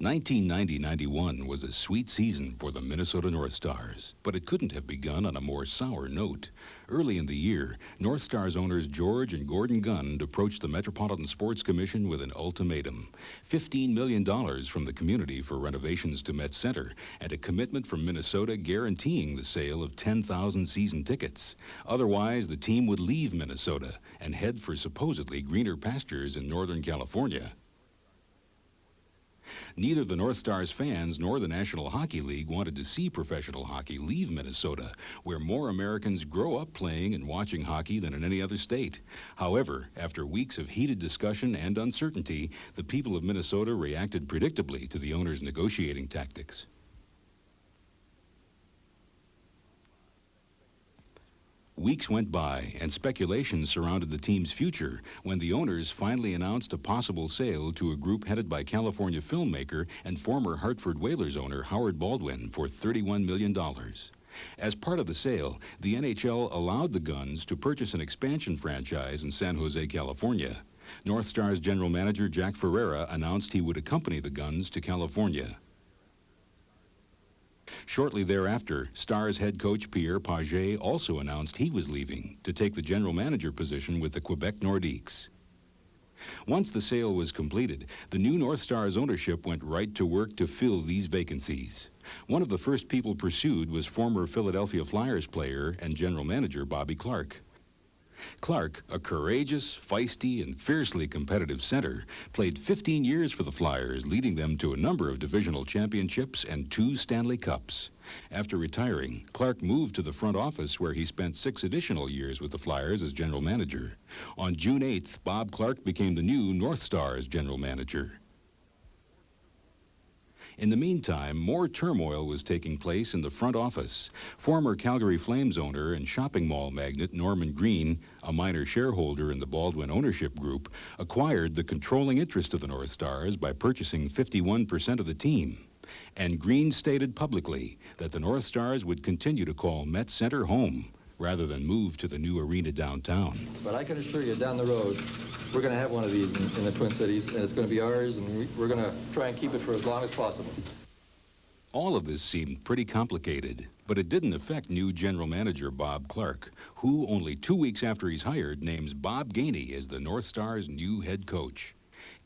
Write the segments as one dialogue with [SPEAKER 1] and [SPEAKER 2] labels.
[SPEAKER 1] 1990-91 was a sweet season for the Minnesota North Stars, but it couldn't have begun on a more sour note. Early in the year, North Stars owners George and Gordon Gund approached the Metropolitan Sports Commission with an ultimatum: $15 million from the community for renovations to Met Center, and a commitment from Minnesota guaranteeing the sale of 10,000 season tickets. Otherwise, the team would leave Minnesota and head for supposedly greener pastures in Northern California. Neither the North Stars fans nor the National Hockey League wanted to see professional hockey leave Minnesota, where more Americans grow up playing and watching hockey than in any other state. However, after weeks of heated discussion and uncertainty, the people of Minnesota reacted predictably to the owners' negotiating tactics. Weeks went by, and speculation surrounded the team's future when the owners finally announced a possible sale to a group headed by California filmmaker and former Hartford Whalers owner Howard Baldwin for $31 million. As part of the sale, the NHL allowed the Guns to purchase an expansion franchise in San Jose, California. North Stars general manager Jack Ferreira announced he would accompany the Guns to California. Shortly thereafter, Stars head coach Pierre Pagé also announced he was leaving to take the general manager position with the Quebec Nordiques. Once the sale was completed, the new North Stars ownership went right to work to fill these vacancies. One of the first people pursued was former Philadelphia Flyers player and general manager Bobby Clarke. Clarke, a courageous, feisty, and fiercely competitive center, played 15 years for the Flyers, leading them to a number of divisional championships and 2 Stanley Cups. After retiring, Clarke moved to the front office, where he spent 6 additional years with the Flyers as general manager. On June 8th, Bob Clarke became the new North Stars general manager. In the meantime, more turmoil was taking place in the front office. Former Calgary Flames owner and shopping mall magnate Norman Green, a minor shareholder in the Baldwin ownership group, acquired the controlling interest of the North Stars by purchasing 51% of the team. And Green stated publicly that the North Stars would continue to call Met Center home rather than move to the new arena downtown.
[SPEAKER 2] But I can assure you, down the road, we're going to have one of these in the Twin Cities, and it's going to be ours, and we're going to try and keep it for as long as possible.
[SPEAKER 1] All of this seemed pretty complicated, but it didn't affect new general manager Bob Clarke, who only 2 weeks after he's hired names Bob Gainey as the North Stars' new head coach.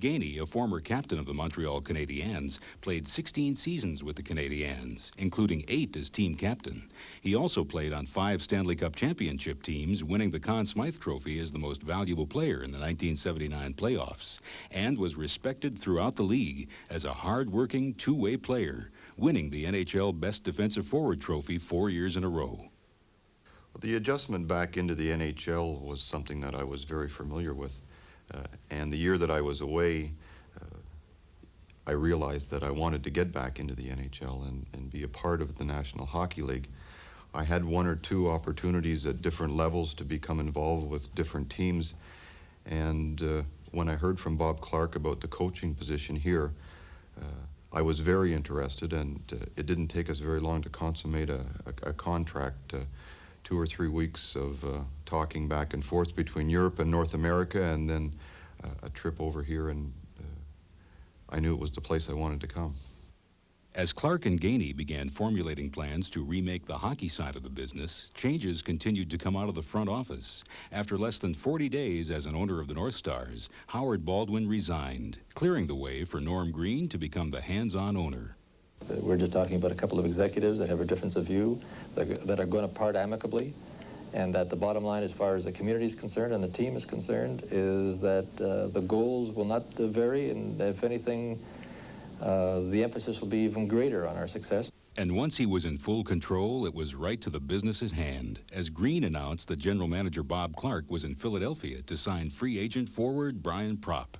[SPEAKER 1] Gainey, a former captain of the Montreal Canadiens, played 16 seasons with the Canadiens, including 8 as team captain. He also played on 5 Stanley Cup championship teams, winning the Conn Smythe Trophy as the most valuable player in the 1979 playoffs, and was respected throughout the league as a hard-working, two-way player, winning the NHL Best Defensive Forward Trophy 4 years in a row.
[SPEAKER 3] Well, the adjustment back into the NHL was something that I was very familiar with. And the year that I was away, I realized that I wanted to get back into the NHL and be a part of the National Hockey League. I had 1 or 2 opportunities at different levels to become involved with different teams. And when I heard from Bob Clarke about the coaching position here, I was very interested, and it didn't take us very long to consummate a contract. 2 or 3 weeks of talking back and forth between Europe and North America, and then a trip over here, and I knew it was the place I wanted to come.
[SPEAKER 1] As Clarke and Gainey began formulating plans to remake the hockey side of the business, changes continued to come out of the front office. After less than 40 days as an owner of the North Stars, Howard Baldwin resigned, clearing the way for Norm Green to become the hands-on owner.
[SPEAKER 2] We're just talking about a couple of executives that have a difference of view, that are going to part amicably, and that the bottom line, as far as the community is concerned and the team is concerned, is that the goals will not vary, and if anything, the emphasis will be even greater on our success.
[SPEAKER 1] And once he was in full control, it was right to the business at hand, as Green announced that general manager Bob Clarke was in Philadelphia to sign free agent forward Brian Propp.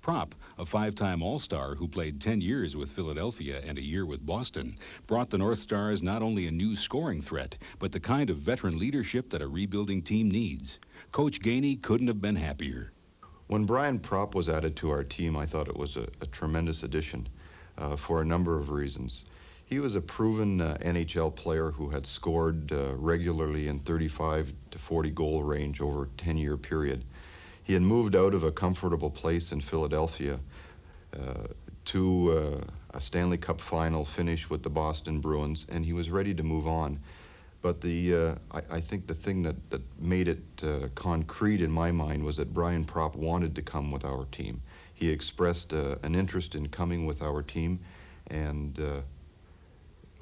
[SPEAKER 1] Propp, a 5-time All-Star who played 10 years with Philadelphia and a year with Boston, brought the North Stars not only a new scoring threat, but the kind of veteran leadership that a rebuilding team needs. Coach Gainey couldn't have been happier.
[SPEAKER 3] When Brian Propp was added to our team, I thought it was a tremendous addition for a number of reasons. He was a proven NHL player who had scored regularly in 35 to 40 goal range over a 10-year period. He had moved out of a comfortable place in Philadelphia to a Stanley Cup final finish with the Boston Bruins, and he was ready to move on. But I think the thing that made it concrete in my mind was that Brian Propp wanted to come with our team. He expressed an interest in coming with our team, and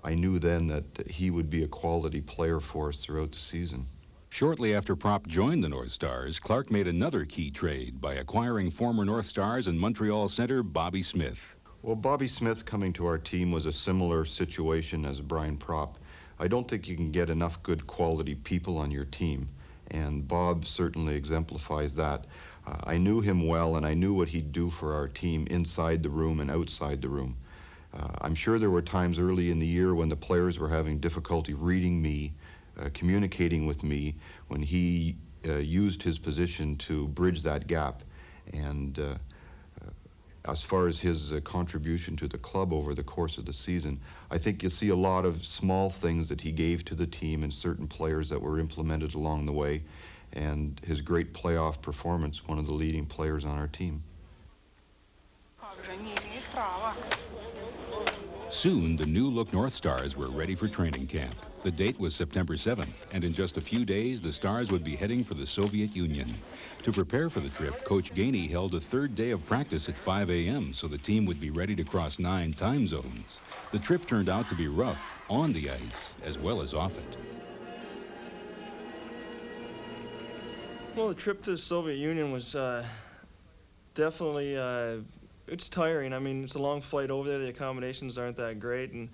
[SPEAKER 3] I knew then that he would be a quality player for us throughout the season.
[SPEAKER 1] Shortly after Propp joined the North Stars, Clark made another key trade by acquiring former North Stars and Montreal center Bobby Smith.
[SPEAKER 3] Well, Bobby Smith coming to our team was a similar situation as Brian Propp. I don't think you can get enough good quality people on your team, and Bob certainly exemplifies that. I knew him well, and I knew what he'd do for our team inside the room and outside the room. I'm sure there were times early in the year when the players were having difficulty reading me, communicating with me, when he used his position to bridge that gap. And as far as his contribution to the club over the course of the season, I think you'll see a lot of small things that he gave to the team and certain players that were implemented along the way, and his great playoff performance, one of the leading players on our team.
[SPEAKER 1] Soon, the new-look North Stars were ready for training camp. The date was September 7th, and in just a few days, the Stars would be heading for the Soviet Union. To prepare for the trip, Coach Gainey held a third day of practice at 5 a.m. so the team would be ready to cross 9 time zones. The trip turned out to be rough on the ice as well as off it.
[SPEAKER 4] Well, the trip to the Soviet Union was definitely, it's tiring. I mean, it's a long flight over there. The accommodations aren't that great. And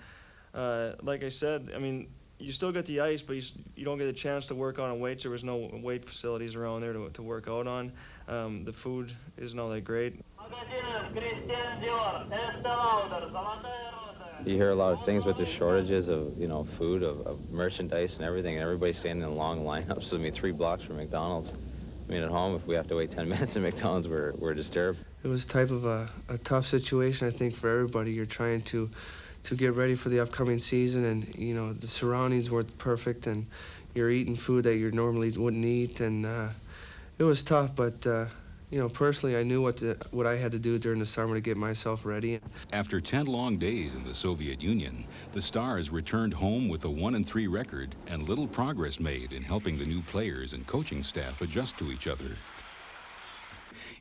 [SPEAKER 4] like I said, I mean, you still get the ice, but you don't get a chance to work on weights. There was no weight facilities around there to work out on. The food isn't all that great.
[SPEAKER 5] You hear a lot of things with the shortages of, you know, food, of merchandise and everything, and everybody's standing in long lineups. I mean, 3 blocks from McDonald's. I mean, at home, if we have to wait 10 minutes at McDonald's, we're disturbed.
[SPEAKER 6] It was type of a tough situation, I think, for everybody. You're trying to get ready for the upcoming season, and, you know, the surroundings weren't perfect, and you're eating food that you normally wouldn't eat, and it was tough, but, you know, personally, I knew what I had to do during the summer to get myself ready.
[SPEAKER 1] After 10 long days in the Soviet Union, the Stars returned home with a 1-3 record and little progress made in helping the new players and coaching staff adjust to each other.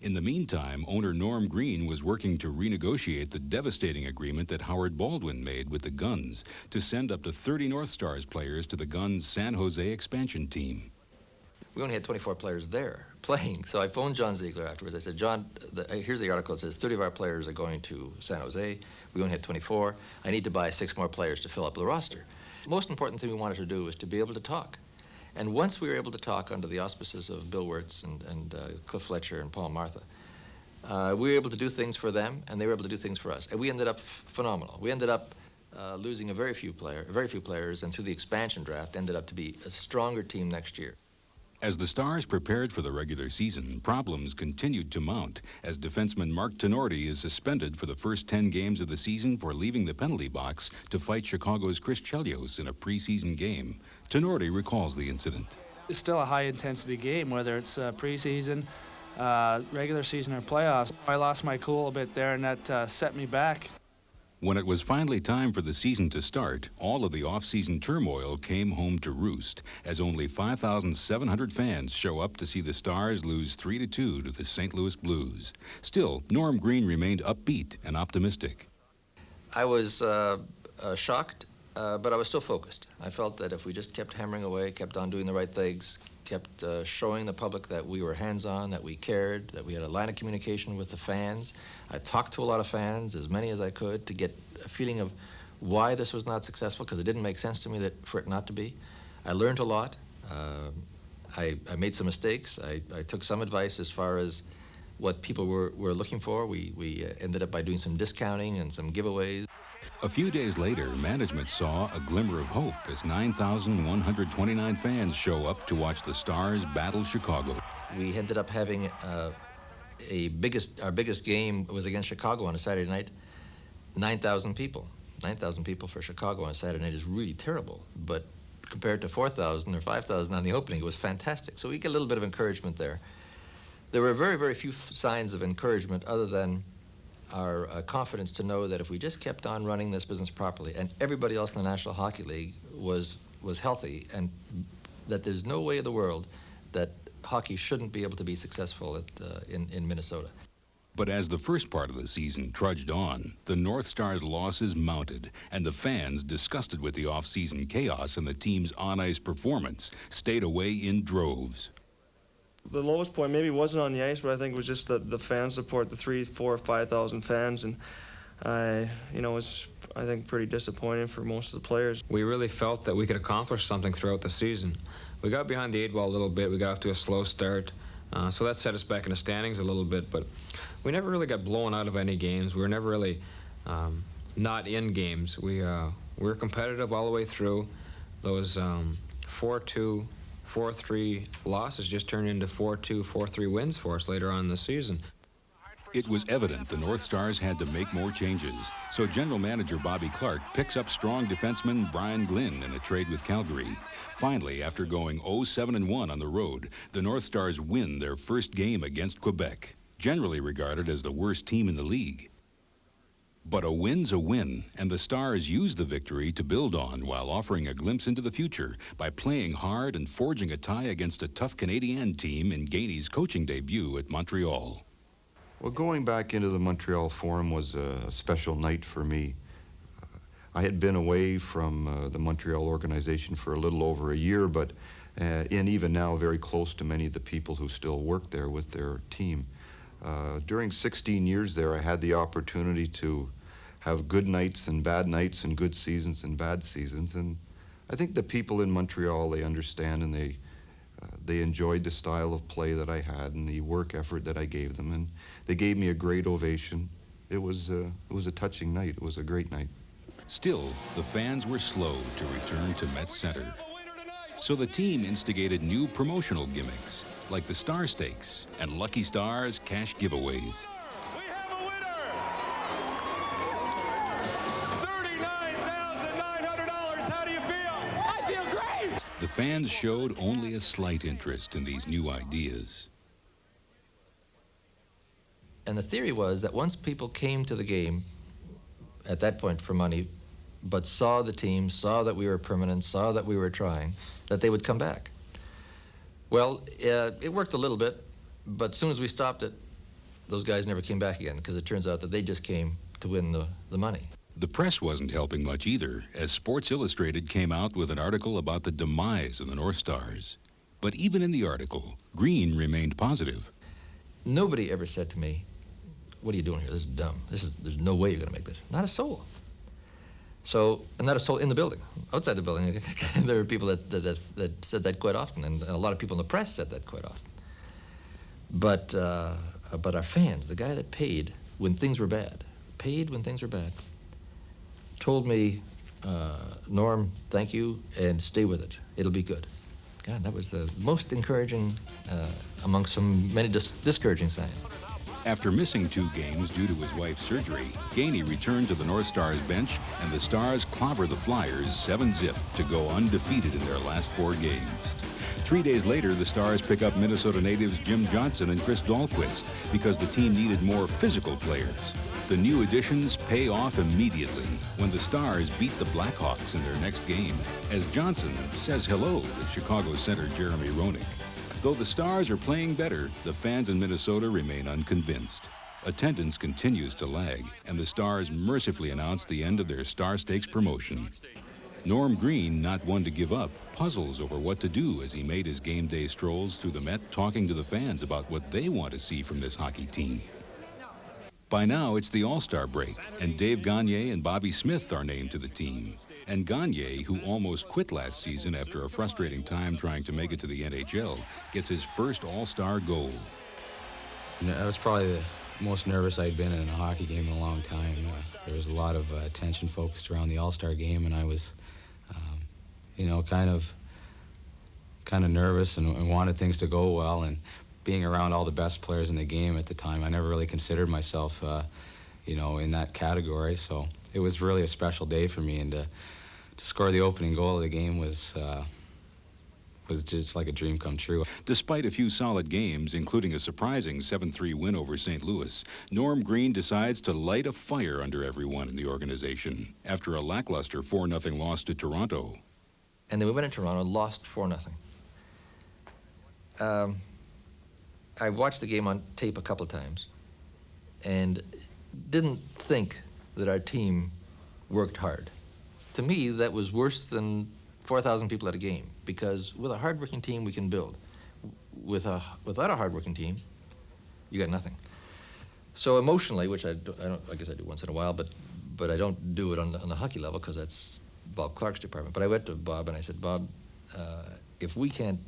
[SPEAKER 1] In the meantime, owner Norm Green was working to renegotiate the devastating agreement that Howard Baldwin made with the Guns to send up to 30 North Stars players to the Guns' San Jose expansion team.
[SPEAKER 2] We only had 24 players there playing, so I phoned John Ziegler afterwards. I said, John, here's the article. It says 30 of our players are going to San Jose. We only had 24. I need to buy 6 more players to fill up the roster. The most important thing we wanted to do was to be able to talk. And once we were able to talk under the auspices of Bill Wirtz and Cliff Fletcher and Paul Martha, we were able to do things for them, and they were able to do things for us. And we ended up phenomenal. We ended up losing very few players, and through the expansion draft, ended up to be a stronger team next year.
[SPEAKER 1] As the Stars prepared for the regular season, problems continued to mount as defenseman Mark Tenorti is suspended for the first 10 games of the season for leaving the penalty box to fight Chicago's Chris Chelios in a preseason game. Tenorti recalls the incident.
[SPEAKER 7] It's still a high-intensity game, whether it's preseason, regular season, or playoffs. I lost my cool a bit there, and that set me back.
[SPEAKER 1] When it was finally time for the season to start, all of the off-season turmoil came home to roost as only 5,700 fans show up to see the Stars lose 3-2 to the St. Louis Blues. Still, Norm Green remained upbeat and optimistic.
[SPEAKER 2] I was shocked, but I was still focused. I felt that if we just kept hammering away, kept on doing the right things, kept showing the public that we were hands-on, that we cared, that we had a line of communication with the fans. I talked to a lot of fans, as many as I could, to get a feeling of why this was not successful, because it didn't make sense to me for it not to be. I learned a lot. I made some mistakes. I took some advice as far as what people were looking for. We ended up by doing some discounting and some giveaways.
[SPEAKER 1] A few days later, management saw a glimmer of hope as 9,129 fans show up to watch the Stars battle Chicago.
[SPEAKER 2] We ended up having our biggest game was against Chicago on a Saturday night. 9,000 people. 9,000 people for Chicago on a Saturday night is really terrible, but compared to 4,000 or 5,000 on the opening, it was fantastic. So we get a little bit of encouragement there. There were very, very few signs of encouragement other than our confidence to know that if we just kept on running this business properly and everybody else in the National Hockey League was healthy, and that there's no way in the world that hockey shouldn't be able to be successful in Minnesota.
[SPEAKER 1] But as the first part of the season trudged on, the North Stars' losses mounted, and the fans, disgusted with the off-season chaos and the team's on-ice performance, stayed away in droves.
[SPEAKER 4] The lowest point maybe wasn't on the ice, but I think it was just the fan support, the 3,000, 4,000, 5,000 fans, and it was, I think, pretty disappointing for most of the players.
[SPEAKER 8] We really felt that we could accomplish something throughout the season. We got behind the 8 ball a little bit. We got off to a slow start, so that set us back in the standings a little bit, but we never really got blown out of any games. We were never really not in games. We were competitive all the way through. Those 4-2, 4-3 losses just turned into 4-2, 4-3 wins for us later on in the season.
[SPEAKER 1] It was evident the North Stars had to make more changes, so General Manager Bobby Clark picks up strong defenseman Brian Glynn in a trade with Calgary. Finally, after going 0-7-1 on the road, the North Stars win their first game against Quebec, generally regarded as the worst team in the league. But a win's a win, and the Stars use the victory to build on while offering a glimpse into the future by playing hard and forging a tie against a tough Canadian team in Gainey's coaching debut at Montreal.
[SPEAKER 3] Well, going back into the Montreal Forum was a special night for me. I had been away from the Montreal organization for a little over a year, but and even now very close to many of the people who still work there with their team. During 16 years there, I had the opportunity to have good nights and good seasons and bad seasons, and I think the people in Montreal, they understand, and they enjoyed the style of play that I had and the work effort that I gave them, and they gave me a great ovation. It was a touching night. It was a great night.
[SPEAKER 1] Still, the fans were slow to return to Met Center. So the team instigated new promotional gimmicks, like the Star Stakes and Lucky Stars cash giveaways.
[SPEAKER 9] We have a winner! $39,900. How do you feel? I feel great!
[SPEAKER 1] The fans showed only a slight interest in these new ideas.
[SPEAKER 2] And the theory was that once people came to the game, at that point for money, but saw the team, saw that we were permanent, saw that we were trying, that they would come back. Well, it worked a little bit, but as soon as we stopped it, those guys never came back again, because it turns out that they just came to win the money.
[SPEAKER 1] The press wasn't helping much either, as Sports Illustrated came out with an article about the demise of the North Stars. But even in the article, Green remained positive.
[SPEAKER 2] Nobody ever said to me, "What are you doing here? This is dumb. There's no way you're going to make this." Not a soul. So, and not a soul in the building. Outside the building, there are people that said that quite often, and a lot of people in the press said that quite often. But our fans, the guy that paid when things were bad, told me, "Norm, thank you, and stay with it. It'll be good." God, that was the most encouraging among many discouraging signs.
[SPEAKER 1] After missing 2 games due to his wife's surgery, Gainey returned to the North Stars bench, and the Stars clobber the Flyers 7-0 to go undefeated in their last 4 games. 3 days later, the Stars pick up Minnesota natives Jim Johnson and Chris Dahlquist because the team needed more physical players. The new additions pay off immediately when the Stars beat the Blackhawks in their next game, as Johnson says hello to Chicago center Jeremy Roenick. Though the Stars are playing better, the fans in Minnesota remain unconvinced. Attendance continues to lag, and the Stars mercifully announce the end of their Star Stakes promotion. Norm Green, not one to give up, puzzles over what to do as he made his game day strolls through the Met, talking to the fans about what they want to see from this hockey team. By now, it's the All-Star break, and Dave Gagne and Bobby Smith are named to the team. And Gagne, who almost quit last season after a frustrating time trying to make it to the NHL, gets his first All-Star goal.
[SPEAKER 8] That was probably the most nervous I'd been in a hockey game in a long time. There was a lot of attention focused around the All-Star game, and I was, kind of nervous and wanted things to go well. And being around all the best players in the game at the time, I never really considered myself, in that category. So it was really a special day for me, and to score the opening goal of the game was
[SPEAKER 10] was just like a dream come true.
[SPEAKER 1] Despite a few solid games, including a surprising 7-3 win over St. Louis, Norm Green decides to light a fire under everyone in the organization after a lackluster 4-0 loss to Toronto.
[SPEAKER 2] And then we went in Toronto and lost 4-0. I watched the game on tape a couple of times and didn't think that our team worked hard. To me, that was worse than 4,000 people at a game, because with a hardworking team, we can build. Without a hardworking team, you got nothing. So emotionally, which I guess I do once in a while, but I don't do it on the hockey level because that's Bob Clark's department. But I went to Bob and I said, Bob, if we can't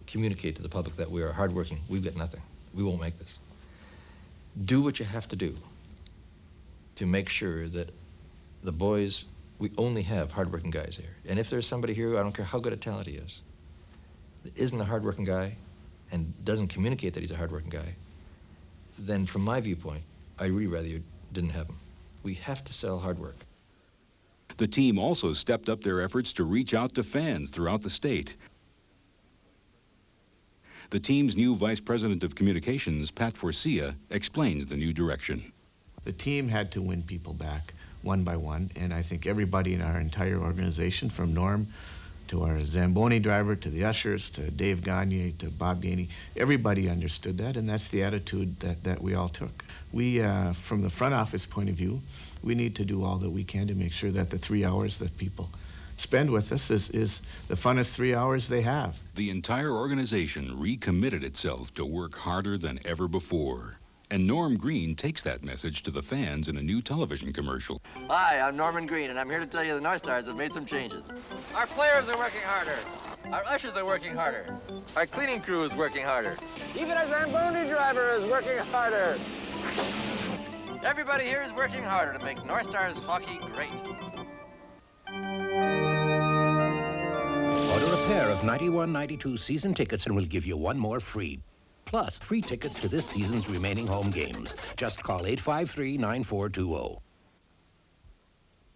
[SPEAKER 2] communicate to the public that we are hardworking, we've got nothing. We won't make this. Do what you have to do to make sure that the boys, we only have hardworking guys here. And if there's somebody here, I don't care how good a talent he is, that isn't a hardworking guy and doesn't communicate that he's a hardworking guy, then from my viewpoint, I'd really rather you didn't have him. We have to sell hard work.
[SPEAKER 1] The team also stepped up their efforts to reach out to fans throughout the state. The team's new Vice President of Communications, Pat Forcia, explains the new direction.
[SPEAKER 11] The team had to win people back one by one, and I think everybody in our entire organization, from Norm to our Zamboni driver to the ushers to Dave Gagne to Bob Gainey, everybody understood that, and that's the attitude that we all took. We, from the front office point of view, we need to do all that we can to make sure that the 3 hours that people spend with us is the funnest 3 hours they have.
[SPEAKER 1] The entire organization recommitted itself to work harder than ever before. And Norm Green takes that message to the fans in a new television commercial.
[SPEAKER 2] Hi, I'm Norman Green, and I'm here to tell you the North Stars have made some changes. Our players are working harder. Our ushers are working harder. Our cleaning crew is working harder. Even our Zamboni driver is working harder. Everybody here is working harder to make North Stars hockey great.
[SPEAKER 12] Order a pair of 91-92 season tickets and we'll give you one more free. Plus, free tickets to this season's remaining home games. Just call 853-9420.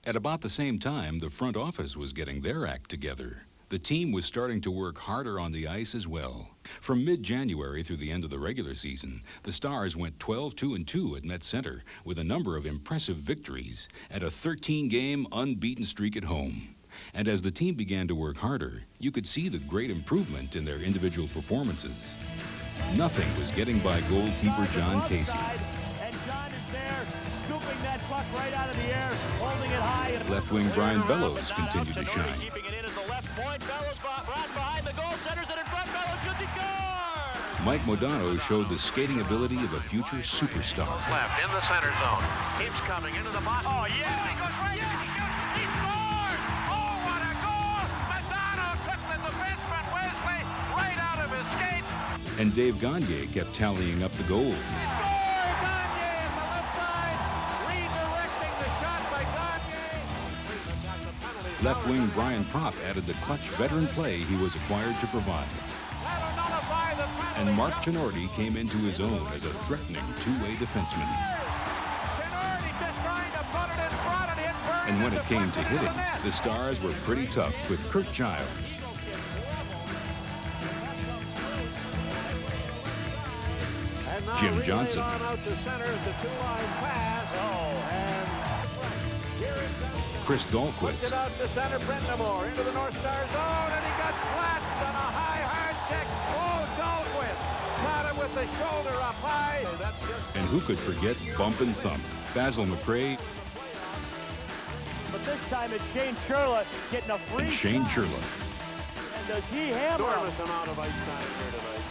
[SPEAKER 1] At about the same time, the front office was getting their act together. The team was starting to work harder on the ice as well. From mid-January through the end of the regular season, the Stars went 12-2-2 at Met Center with a number of impressive victories and a 13-game unbeaten streak at home. And as the team began to work harder, you could see the great improvement in their individual performances. Nothing was getting by goalkeeper John Casey.
[SPEAKER 9] And John is there, scooping that puck right out of the air, holding it high.
[SPEAKER 1] Left wing Brian Bellows continued to shine.
[SPEAKER 9] Keeping it in as the left point. Bellows right behind the goal, centers it in front. Bellows shoots, he scores!
[SPEAKER 1] Mike Modano showed the skating ability of a future superstar.
[SPEAKER 13] Left in the center zone. Keeps coming into the box.
[SPEAKER 9] Oh, yeah!
[SPEAKER 13] He goes right, he shoots, he scores! Oh, what a goal! Madonna took the defenseman Wesley right out of his skates.
[SPEAKER 1] And Dave Gagne kept tallying up the goals. Left wing Brian Propp added the clutch veteran play he was acquired to provide. And Mark Tenorti came into his own as a threatening two-way defenseman. And when it came to hitting, the Stars were pretty tough with Kurt Giles. Jim Johnson. Chris Dahlquist.
[SPEAKER 9] Out to center, Brendamore into the North Star zone, and he got flattened on a high, hard stick. Oh, Dahlquist caught him with the shoulder up high.
[SPEAKER 1] And who could forget Bump and Thump? Basil McRae.
[SPEAKER 9] But this time it's Shane Churla getting a free.
[SPEAKER 1] And Shane Churla.
[SPEAKER 9] And does he hammer him? Out of ice time here tonight.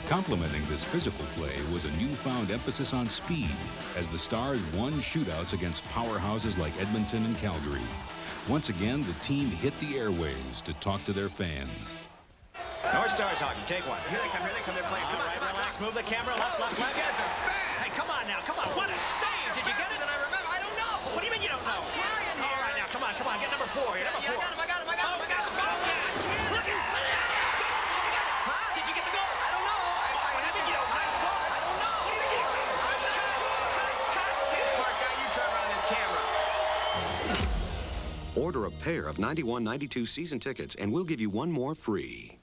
[SPEAKER 1] Complementing this physical play was a newfound emphasis on speed as the Stars won shootouts against powerhouses like Edmonton and Calgary. Once again, the team hit the airwaves to talk to their fans.
[SPEAKER 14] North Stars hockey, take one. Here they come, they're playing. Come on, relax, move the camera, left. These guys are fast. Hey, come on now, what a save. Did you get it? I remember, I don't know. What do you mean you don't know? I'm trying here. All right, now, come on, get number 4 here, number 4. I got him. Look at huh? Did you get the goal? I don't know. I saw it. I don't know. What do you mean you don't know? I'm not sure. Okay, smart guy, you try running this camera.
[SPEAKER 15] Order a pair of 91-92 season tickets, and we'll give you one more free.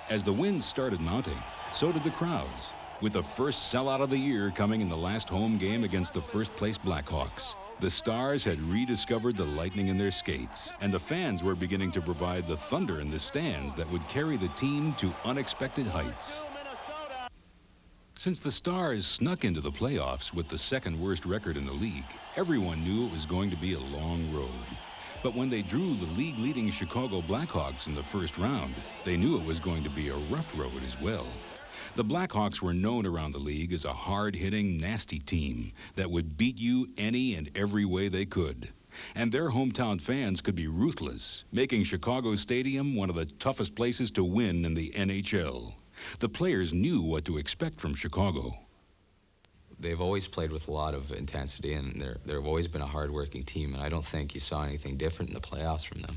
[SPEAKER 1] As the winds started mounting, so did the crowds, with the first sellout of the year coming in the last home game against the first-place Blackhawks. The Stars had rediscovered the lightning in their skates, and the fans were beginning to provide the thunder in the stands that would carry the team to unexpected heights. Since the Stars snuck into the playoffs with the second-worst record in the league, everyone knew it was going to be a long road. But when they drew the league-leading Chicago Blackhawks in the first round, they knew it was going to be a rough road as well. The Blackhawks were known around the league as a hard-hitting, nasty team that would beat you any and every way they could. And their hometown fans could be ruthless, making Chicago Stadium one of the toughest places to win in the NHL. The players knew what to expect from Chicago.
[SPEAKER 10] They've always played with a lot of intensity, and they've always been a hard-working team, and I don't think you saw anything different in the playoffs from them.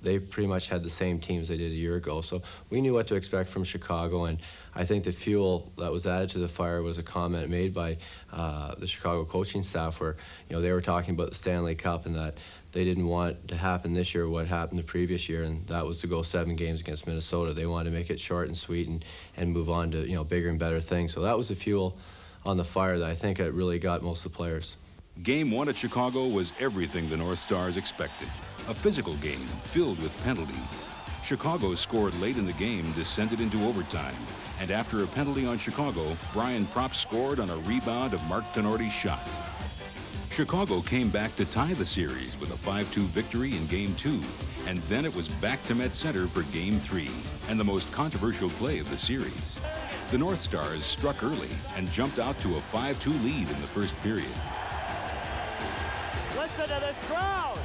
[SPEAKER 16] They pretty much had the same teams they did a year ago, so we knew what to expect from Chicago, and I think the fuel that was added to the fire was a comment made by the Chicago coaching staff where, you know, they were talking about the Stanley Cup and that they didn't want to happen this year what happened the previous year, and that was to go 7 games against Minnesota. They wanted to make it short and sweet and move on to, you know, bigger and better things. So that was the fuel on the fire that I think it really got most of the players.
[SPEAKER 1] Game 1 at Chicago was everything the North Stars expected. A physical game filled with penalties. Chicago scored late in the game, descended into overtime, and after a penalty on Chicago, Brian Propp scored on a rebound of Mark Tenorti's shot. Chicago came back to tie the series with a 5-2 victory in Game 2, and then it was back to Met Center for Game 3, and the most controversial play of the series. The North Stars struck early and jumped out to a 5-2 lead in the first period.
[SPEAKER 13] Listen to this crowd!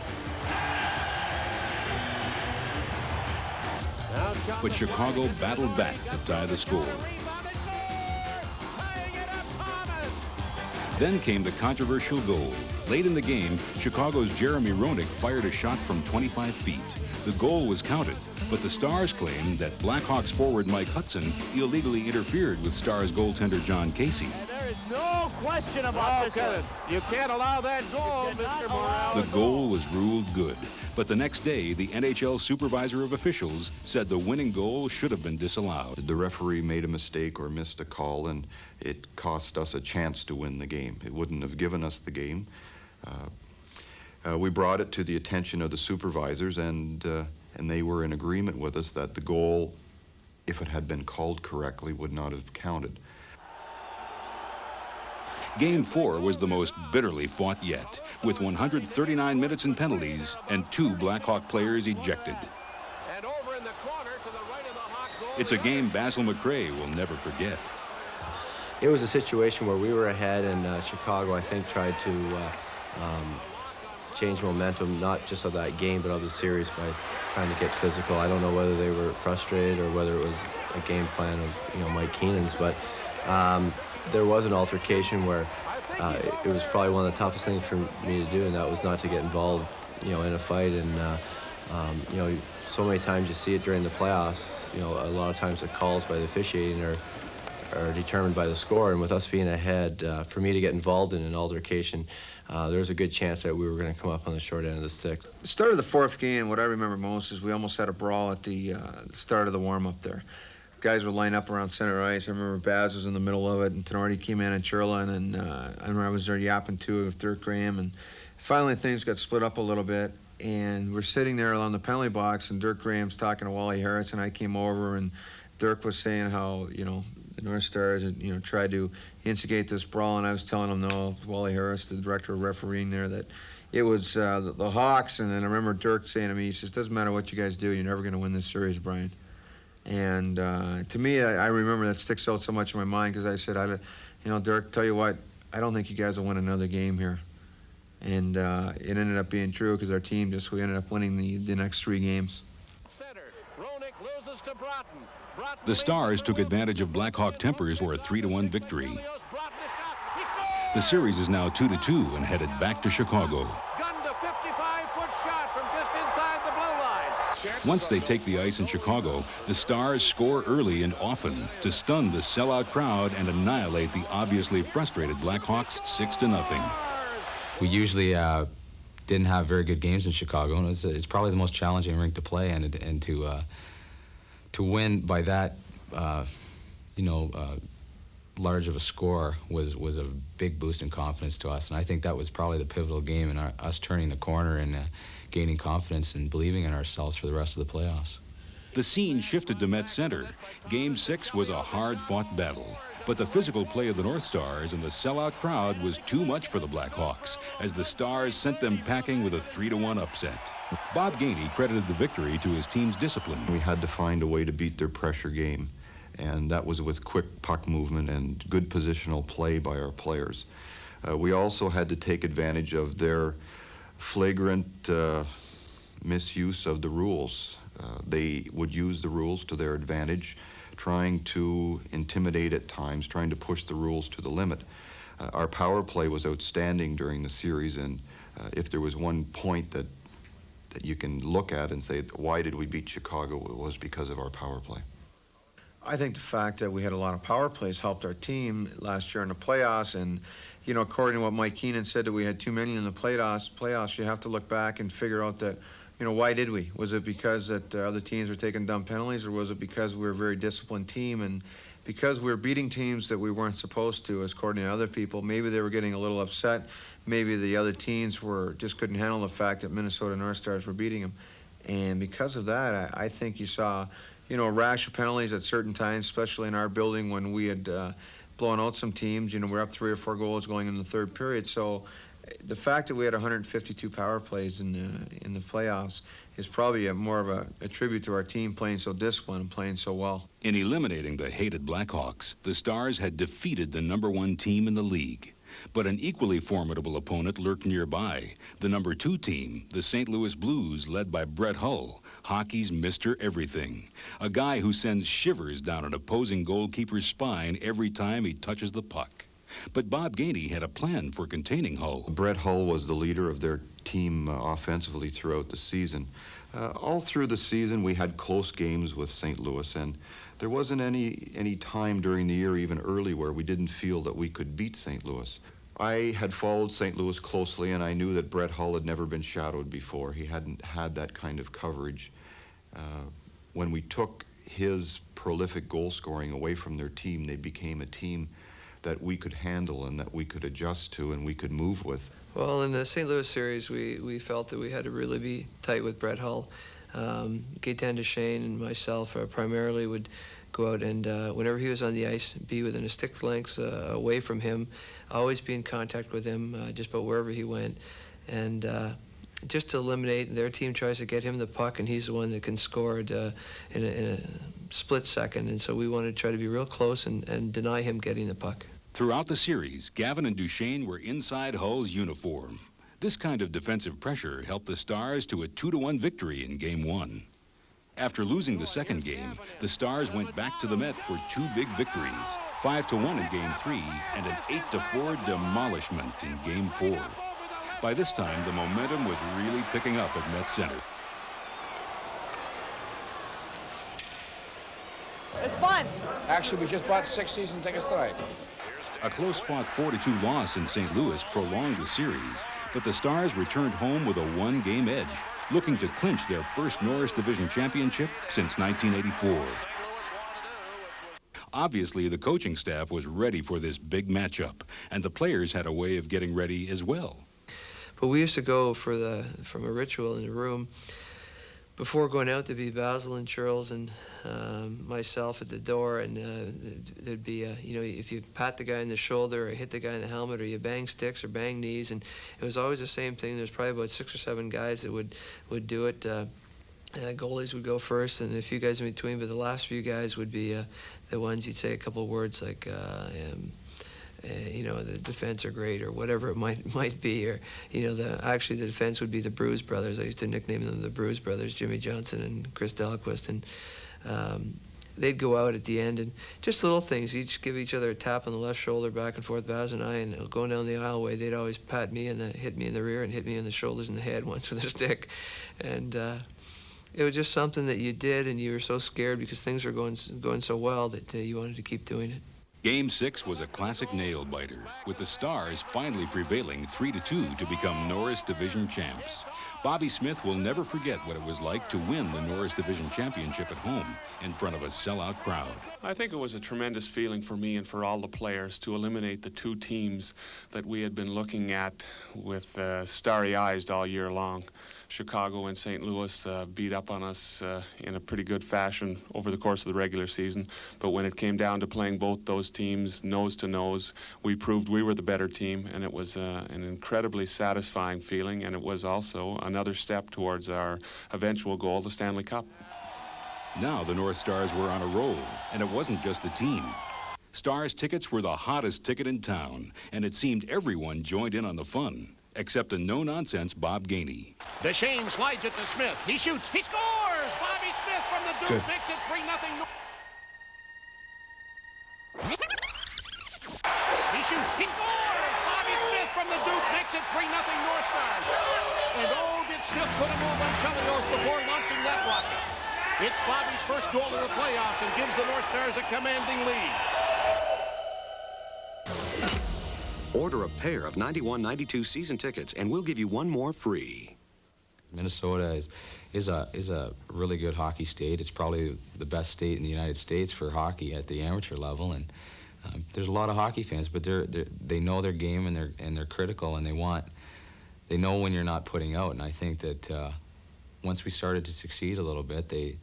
[SPEAKER 1] But Chicago battled back to tie the score. Then came the controversial goal. Late in the game, Chicago's Jeremy Roenick fired a shot from 25 feet. The goal was counted, but the Stars claimed that Blackhawks forward Mike Hudson illegally interfered with Stars goaltender John Casey.
[SPEAKER 13] There is no question about this.
[SPEAKER 9] You can't allow that goal, Mr. Morales.
[SPEAKER 1] The goal was ruled good, but the next day, the NHL supervisor of officials said the winning goal should have been disallowed.
[SPEAKER 3] The referee made a mistake or missed a call, and it cost us a chance to win the game. It wouldn't have given us the game. We brought it to the attention of the supervisors, and they were in agreement with us that the goal, if it had been called correctly, would not have counted.
[SPEAKER 1] Game 4 was the most bitterly fought yet, with 139 minutes in penalties and 2 Blackhawk players ejected.
[SPEAKER 9] And over in the corner to the right of the Hawk goal.
[SPEAKER 1] It's a game Basil McRae will never forget.
[SPEAKER 16] It was a situation where we were ahead, and Chicago, I think, tried to change momentum, not just of that game, but of the series by trying to get physical. I don't know whether they were frustrated or whether it was a game plan of, you know, Mike Keenan's, but there was an altercation where it was probably one of the toughest things for me to do, and that was not to get involved, you know, in a fight. And you know, so many times you see it during the playoffs. You know, a lot of times the calls by the officiating are determined by the score, and with us being ahead, for me to get involved in an altercation, there was a good chance that we were going to come up on the short end of the stick.
[SPEAKER 17] The start of the fourth game, what I remember most is we almost had a brawl at the start of the warm-up there. Guys were lined up around center ice. I remember Baz was in the middle of it, and Tenorti came in and Churla, and I remember I was there yapping too with Dirk Graham, and finally things got split up a little bit, and we're sitting there along the penalty box, and Dirk Graham's talking to Wally Harris, and I came over, and Dirk was saying how, you know, the North Stars had, you know, tried to instigate this brawl, and I was telling him, no, Wally Harris, the director of refereeing there, that it was the Hawks. And then I remember Dirk saying to me, he says, doesn't matter what you guys do, you're never going to win this series, Brian. And to me, I remember that sticks out so much in my mind, because I said, you know, Dirk, tell you what, I don't think you guys will win another game here. And it ended up being true, because our team we ended up winning the next 3 games.
[SPEAKER 1] The Stars took advantage of Blackhawk tempers for a 3-1 victory. The series is now 2-2 and headed back to Chicago. Once they take the ice in Chicago, the Stars score early and often to stun the sellout crowd and annihilate the obviously frustrated Blackhawks 6-0.
[SPEAKER 10] We usually didn't have very good games in Chicago, and it's probably the most challenging rink to play, and to win by that, large of a score was a big boost in confidence to us, and I think that was probably the pivotal game in us turning the corner and gaining confidence and believing in ourselves for the rest of the playoffs.
[SPEAKER 1] The scene shifted to Met Center. Game 6 was a hard-fought battle, but the physical play of the North Stars and the sellout crowd was too much for the Blackhawks, as the Stars sent them packing with a 3-1 upset. Bob Gainey credited the victory to his team's discipline.
[SPEAKER 3] We had to find a way to beat their pressure game, and that was with quick puck movement and good positional play by our players. We also had to take advantage of their flagrant misuse of the rules. They would use the rules to their advantage, trying to intimidate at times, trying to push the rules to the limit. Our power play was outstanding during the series, and if there was one point that you can look at and say, why did we beat Chicago, it was because of our power play.
[SPEAKER 17] I think the fact that we had a lot of power plays helped our team last year in the playoffs, and according to what Mike Keenan said, that we had too many in the playoffs, you have to look back and figure out that, why did we? Was it because that other teams were taking dumb penalties, or was it because we were a very disciplined team, and because we were beating teams that we weren't supposed to, as according to other people? Maybe they were getting a little upset. Maybe the other teams just couldn't handle the fact that Minnesota North Stars were beating them. And because of that, I think you saw a rash of penalties at certain times, especially in our building when we had blown out some teams. We're up 3 or 4 goals going in the third period. So the fact that we had 152 power plays in the playoffs is probably more of a tribute to our team playing so disciplined and playing so well.
[SPEAKER 1] In eliminating the hated Blackhawks, the Stars had defeated the #1 team in the league. But an equally formidable opponent lurked nearby, the #2 team, the St. Louis Blues, led by Brett Hull, hockey's Mr. Everything, a guy who sends shivers down an opposing goalkeeper's spine every time he touches the puck. But Bob Gainey had a plan for containing Hull.
[SPEAKER 3] Brett Hull was the leader of their team offensively throughout the season. All through the season, we had close games with St. Louis, and there wasn't any time during the year, even early, where we didn't feel that we could beat St. Louis. I had followed St. Louis closely, and I knew that Brett Hull had never been shadowed before. He hadn't had that kind of coverage. When we took his prolific goal scoring away from their team, they became a team that we could handle and that we could adjust to and we could move with.
[SPEAKER 6] Well, in the St. Louis series, we felt that we had to really be tight with Brett Hull. Gaetan Duchesne and myself primarily would go out and whenever he was on the ice, be within a stick length away from him, always be in contact with him just about wherever he went. And just to eliminate, their team tries to get him the puck, and he's the one that can score it in a split second. And so we wanted to try to be real close and deny him getting the puck.
[SPEAKER 1] Throughout the series, Gavin and Duchesne were inside Hull's uniform. This kind of defensive pressure helped the Stars to a 2-1 victory in Game 1. After losing the second game, the Stars went back to the Met for 2 big victories, 5-1 in Game 3 and an 8-4 demolishment in Game 4. By this time, the momentum was really picking up at Met Center.
[SPEAKER 18] It's fun.
[SPEAKER 19] Actually, we just bought 6 season tickets tonight.
[SPEAKER 1] A close-fought 4-2 loss in St. Louis prolonged the series, but the Stars returned home with a 1-game edge, looking to clinch their first Norris Division championship since 1984. Obviously, the coaching staff was ready for this big matchup, and the players had a way of getting ready as well.
[SPEAKER 6] But we used to go from a ritual in the room. Before going out, there'd be Basil and Charles and myself at the door, and there'd be, if you pat the guy in the shoulder or hit the guy in the helmet, or you bang sticks or bang knees, and it was always the same thing. There's probably about 6 or 7 guys that would do it. Goalies would go first, and a few guys in between, but the last few guys would be the ones you'd say a couple of words like, the defense are great, or whatever it might be, or actually the defense would be the Bruise Brothers. I used to nickname them the Bruise Brothers, Jimmy Johnson and Chris Dahlquist, and they'd go out at the end and just little things. Each give each other a tap on the left shoulder, back and forth, Baz and I, and going down the aisleway, they'd always pat me and hit me in the rear and hit me in the shoulders and the head once with a stick, and it was just something that you did, and you were so scared because things were going so well that you wanted to keep doing it.
[SPEAKER 1] Game 6 was a classic nail-biter, with the Stars finally prevailing 3-2 to become Norris Division champs. Bobby Smith will never forget what it was like to win the Norris Division championship at home in front of a sellout crowd.
[SPEAKER 18] I think it was a tremendous feeling for me and for all the players to eliminate the two teams that we had been looking at with starry-eyed all year long. Chicago and St. Louis beat up on us in a pretty good fashion over the course of the regular season. But when it came down to playing both those teams nose to nose, we proved we were the better team, and it was an incredibly satisfying feeling, and it was also another step towards our eventual goal, the Stanley Cup.
[SPEAKER 1] Now the North Stars were on a roll, and it wasn't just the team. Stars tickets were the hottest ticket in town, and it seemed everyone joined in on the fun, except a no-nonsense Bob Gainey.
[SPEAKER 9] Duchesne slides it to Smith. He shoots. He scores! Bobby Smith from the Duke makes it 3-0. He shoots. He scores! Bobby Smith from the Duke makes it 3-0 North Stars. And oh, did Smith put a move on Chelios before launching that rocket. It's Bobby's first goal of the playoffs and gives the North Stars a commanding lead.
[SPEAKER 15] Order a pair of 91-92 season tickets, and we'll give you one more free.
[SPEAKER 10] Minnesota is a really good hockey state. It's probably the best state in the United States for hockey at the amateur level, and there's a lot of hockey fans, but they know their game, and they're critical, and they know when you're not putting out. And I think that once we started to succeed a little bit, they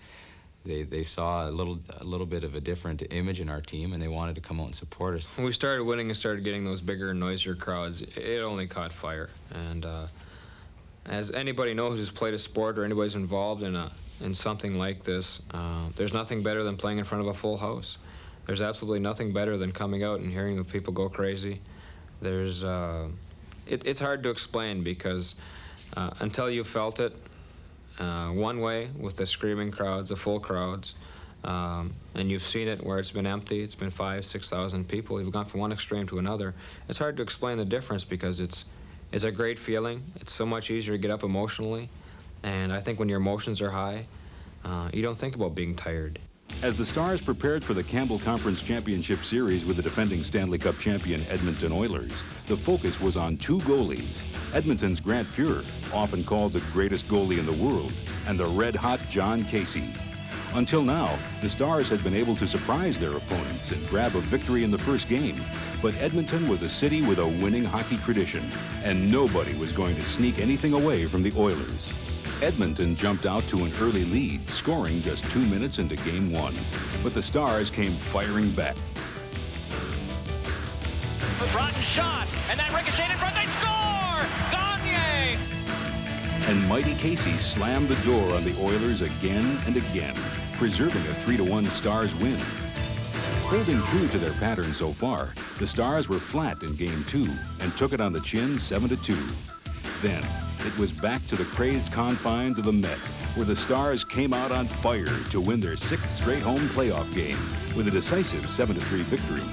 [SPEAKER 10] saw a little bit of a different image in our team, and they wanted to come out and support us.
[SPEAKER 8] When we started winning and started getting those bigger and noisier crowds, it only caught fire. And as anybody knows who's played a sport or anybody's involved in something like this, there's nothing better than playing in front of a full house. There's absolutely nothing better than coming out and hearing the people go crazy. It's hard to explain because until you felt it, one way with the screaming crowds, the full crowds, and you've seen it where it's been empty, it's been 5,000, 6,000 people, you've gone from one extreme to another. It's hard to explain the difference because it's a great feeling. It's so much easier to get up emotionally, and I think when your emotions are high, you don't think about being tired.
[SPEAKER 1] As the Stars prepared for the Campbell Conference Championship Series with the defending Stanley Cup champion Edmonton Oilers, the focus was on two goalies, Edmonton's Grant Fuhr, often called the greatest goalie in the world, and the red-hot John Casey. Until now, the Stars had been able to surprise their opponents and grab a victory in the first game, but Edmonton was a city with a winning hockey tradition, and nobody was going to sneak anything away from the Oilers. Edmonton jumped out to an early lead, scoring just 2 minutes into Game 1. But the Stars came firing back.
[SPEAKER 13] Rotten shot, and that ricocheted in front. They score! Gagne!
[SPEAKER 1] And mighty Casey slammed the door on the Oilers again and again, preserving a 3-1 Stars win. Holding true to their pattern so far, the Stars were flat in Game 2 and took it on the chin 7-2. Then, it was back to the crazed confines of the Met, where the Stars came out on fire to win their 6th straight home playoff game with a decisive 7-3 victory.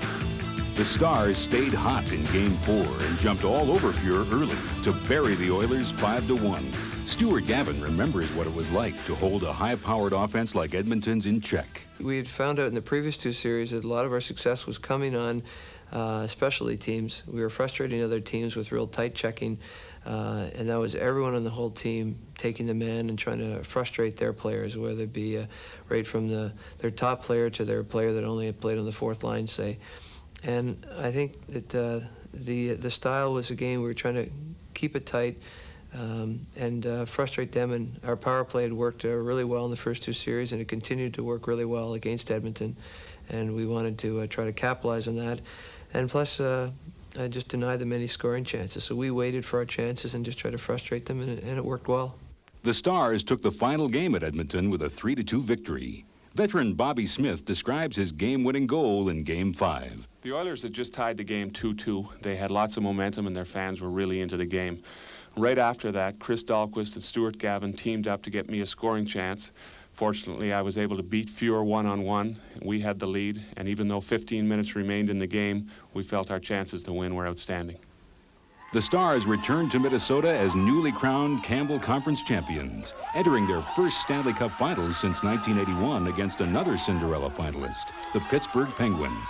[SPEAKER 1] The Stars stayed hot in Game 4 and jumped all over Fuhr early to bury the Oilers 5-1. Stuart Gavin remembers what it was like to hold a high-powered offense like Edmonton's in check.
[SPEAKER 6] We had found out in the previous two series that a lot of our success was coming on specialty teams. We were frustrating other teams with real tight checking. And that was everyone on the whole team taking the man and trying to frustrate their players, whether it be right from their top player to their player that only played on the fourth line, say. And I think that the style was a game we were trying to keep it tight and frustrate them. And our power play had worked really well in the first two series, and it continued to work really well against Edmonton. And we wanted to try to capitalize on that. And plus, just deny them any scoring chances. So we waited for our chances and just tried to frustrate them, and it worked well.
[SPEAKER 1] The Stars took the final game at Edmonton with a 3-2 victory. Veteran Bobby Smith describes his game-winning goal in Game 5.
[SPEAKER 18] The Oilers had just tied the game 2-2. They had lots of momentum, and their fans were really into the game. Right after that, Chris Dahlquist and Stuart Gavin teamed up to get me a scoring chance. Fortunately, I was able to beat Fuhr one-on-one. We had the lead, and even though 15 minutes remained in the game, we felt our chances to win were outstanding.
[SPEAKER 1] The Stars returned to Minnesota as newly crowned Campbell Conference champions, entering their first Stanley Cup Finals since 1981 against another Cinderella finalist, the Pittsburgh Penguins.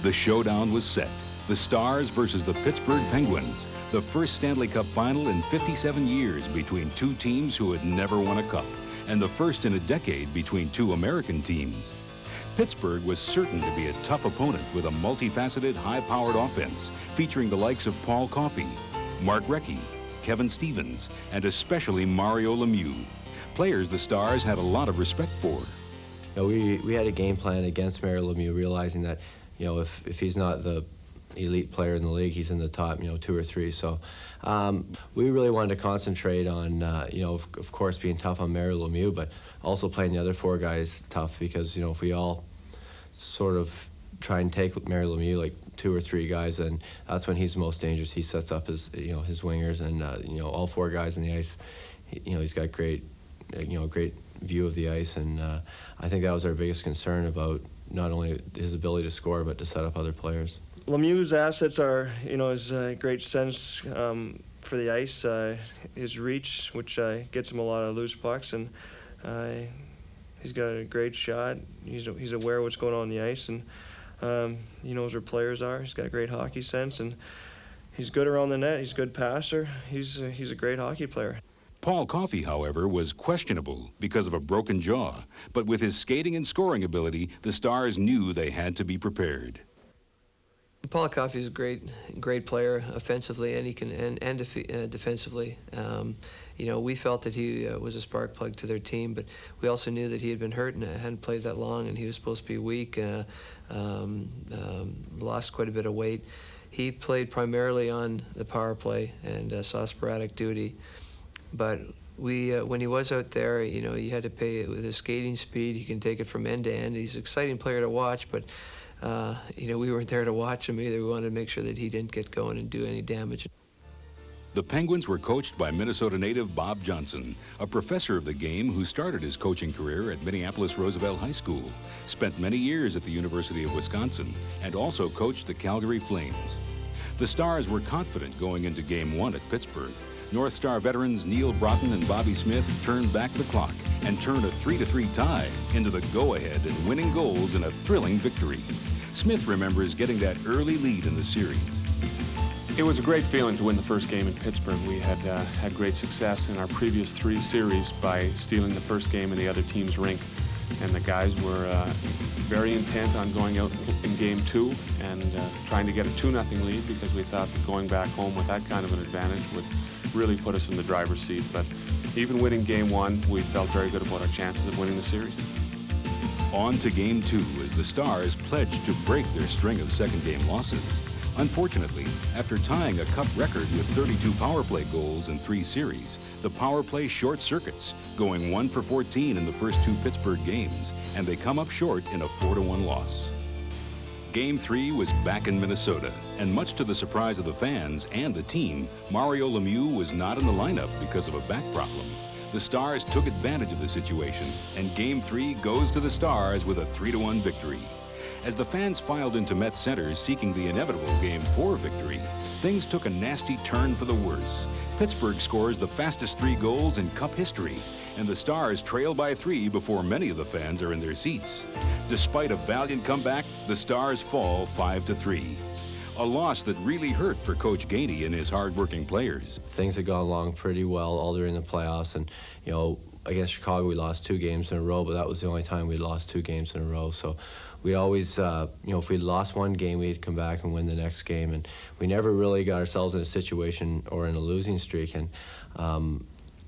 [SPEAKER 1] The showdown was set. The Stars versus the Pittsburgh Penguins. The first Stanley Cup final in 57 years between two teams who had never won a cup, and the first in a decade between two American teams. Pittsburgh was certain to be a tough opponent with a multifaceted, high-powered offense featuring the likes of Paul Coffey, Mark Recchi, Kevin Stevens, and especially Mario Lemieux. Players the Stars had a lot of respect for.
[SPEAKER 16] You know, we had a game plan against Mario Lemieux, realizing that, you know, if he's not the elite player in the league, he's in the top, you know, 2 or 3. So we really wanted to concentrate on, you know, of course, being tough on Mario Lemieux, but also playing the other 4 guys tough, because, you know, if we all sort of try and take Mario Lemieux like 2 or 3 guys, then that's when he's most dangerous. He sets up his, you know, his wingers, and you know, all 4 guys on the ice. You know, he's got great, you know, great view of the ice, and I think that was our biggest concern about not only his ability to score, but to set up other players.
[SPEAKER 4] Lemieux's assets are, you know, his great sense for the ice, his reach, which gets him a lot of loose pucks, and he's got a great shot. He's aware of what's going on the ice, and he knows where players are. He's got great hockey sense, and he's good around the net. He's a good passer. He's a great hockey player.
[SPEAKER 1] Paul Coffey, however, was questionable because of a broken jaw, but with his skating and scoring ability, the Stars knew they had to be prepared.
[SPEAKER 20] Paul Coffey is a great player offensively, and he can and defensively. You know, we felt that he was a spark plug to their team, but we also knew that he had been hurt and hadn't played that long, and he was supposed to be weak. Lost quite a bit of weight. He played primarily on the power play and saw sporadic duty. But when he was out there, you know, you had to pay it with his skating speed. He can take it from end to end. He's an exciting player to watch, but you know, we weren't there to watch him either. We wanted to make sure that he didn't get going and do any damage.
[SPEAKER 1] The Penguins were coached by Minnesota native Bob Johnson, a professor of the game who started his coaching career at Minneapolis Roosevelt High School, spent many years at the University of Wisconsin, and also coached the Calgary Flames. The Stars were confident going into Game 1 at Pittsburgh. North Star veterans Neil Broughton and Bobby Smith turned back the clock and turned a 3-3 tie into the go-ahead and winning goals in a thrilling victory. Smith remembers getting that early lead in the series.
[SPEAKER 18] It was a great feeling to win the first game in Pittsburgh. We had had great success in our previous 3 series by stealing the first game in the other team's rink. And the guys were very intent on going out in Game 2 and trying to get a 2-0 lead, because we thought that going back home with that kind of an advantage would really put us in the driver's seat. But even winning Game 1, we felt very good about our chances of winning the series.
[SPEAKER 1] On to Game 2 as the Stars pledged to break their string of second-game losses. Unfortunately, after tying a cup record with 32 power play goals in 3 series, the power play short circuits, going 1 for 14 in the first 2 Pittsburgh games, and they come up short in a 4-1 loss. Game 3 was back in Minnesota, and much to the surprise of the fans and the team, Mario Lemieux was not in the lineup because of a back problem. The Stars took advantage of the situation, and Game 3 goes to the Stars with a 3-1 victory. As the fans filed into Met Center seeking the inevitable Game 4 victory, things took a nasty turn for the worse. Pittsburgh scores the fastest 3 goals in Cup history, and the Stars trail by 3 before many of the fans are in their seats. Despite a valiant comeback, the Stars fall 5-3. A loss that really hurt for Coach Gainey and his hard-working players.
[SPEAKER 16] Things had gone along pretty well all during the playoffs, and, you know, against Chicago we lost 2 games in a row, but that was the only time we lost 2 games in a row. So we always, you know, if we lost one game, we'd come back and win the next game, and we never really got ourselves in a situation or in a losing streak. And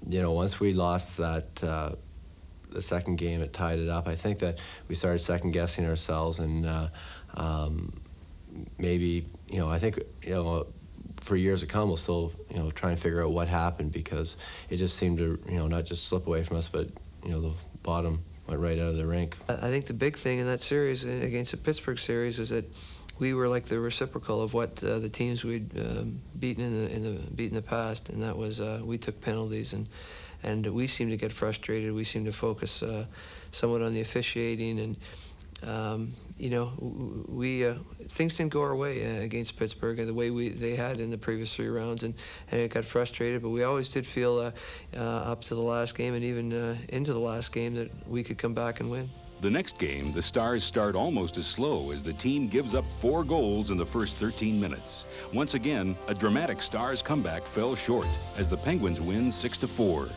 [SPEAKER 16] you know, once we lost that the second game, it tied it up. I think that we started second guessing ourselves, and maybe, you know, I think, you know, for years to come we'll still, you know, try and figure out what happened, because it just seemed to, you know, not just slip away from us, but, you know, the bottom went right out of the rink.
[SPEAKER 20] I think the big thing in that series against the Pittsburgh series is that we were like the reciprocal of what the teams we'd beaten in the past, and that was we took penalties, and we seemed to get frustrated. We seemed to focus somewhat on the officiating, and you know, things didn't go our way against Pittsburgh the way they had in the previous 3 rounds, and it got frustrated. But we always did feel up to the last game, and even into the last game, that we could come back and win.
[SPEAKER 1] The next game, the Stars start almost as slow as the team gives up 4 goals in the first 13 minutes. Once again, a dramatic Stars comeback fell short as the Penguins win 6-4.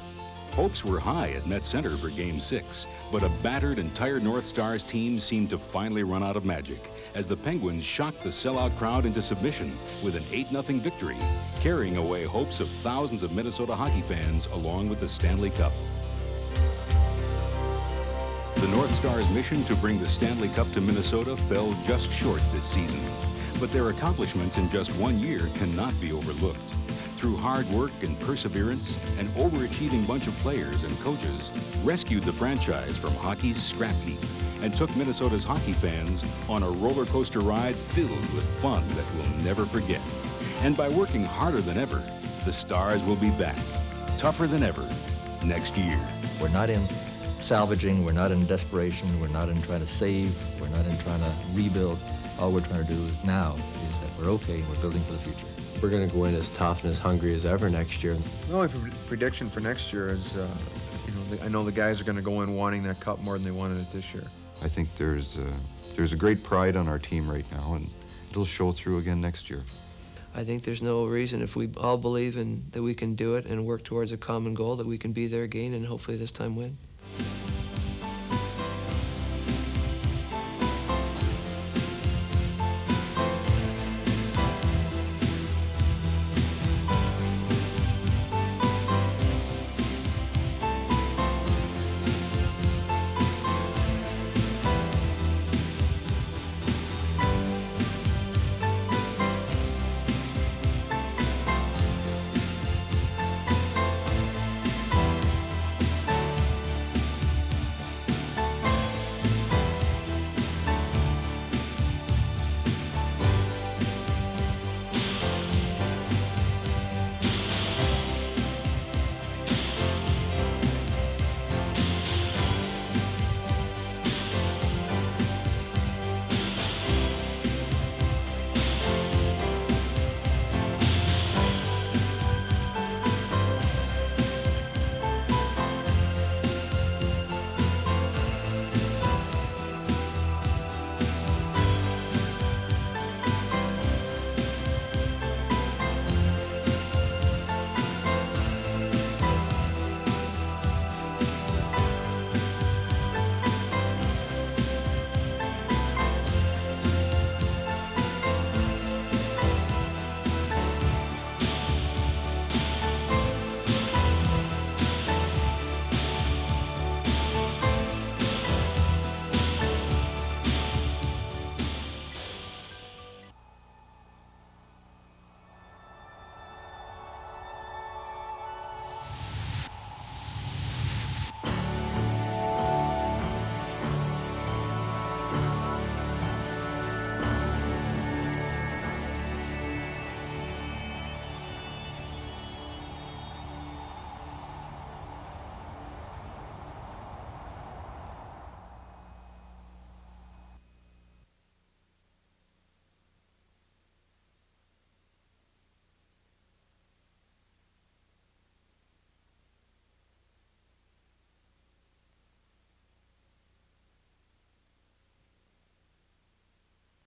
[SPEAKER 1] Hopes were high at Met Center for Game 6, but a battered and tired North Stars team seemed to finally run out of magic as the Penguins shocked the sellout crowd into submission with an 8-0 victory, carrying away hopes of thousands of Minnesota hockey fans along with the Stanley Cup. The North Stars' mission to bring the Stanley Cup to Minnesota fell just short this season, but their accomplishments in just 1 year cannot be overlooked. Through hard work and perseverance, an overachieving bunch of players and coaches rescued the franchise from hockey's scrap heap and took Minnesota's hockey fans on a roller coaster ride filled with fun that we'll never forget. And by working harder than ever, the Stars will be back, tougher than ever, next year.
[SPEAKER 2] We're not in salvaging, we're not in desperation, we're not in trying to save, we're not in trying to rebuild. All we're trying to do now is that we're okay and we're building for the future.
[SPEAKER 16] We're going to go in as tough and as hungry as ever next year.
[SPEAKER 17] The only prediction for next year is, I know the guys are going to go in wanting that cup more than they wanted it this year.
[SPEAKER 3] I think there's a great pride on our team right now, and it'll show through again next year.
[SPEAKER 20] I think there's no reason, if we all believe in that we can do it and work towards a common goal, that we can be there again and hopefully this time win.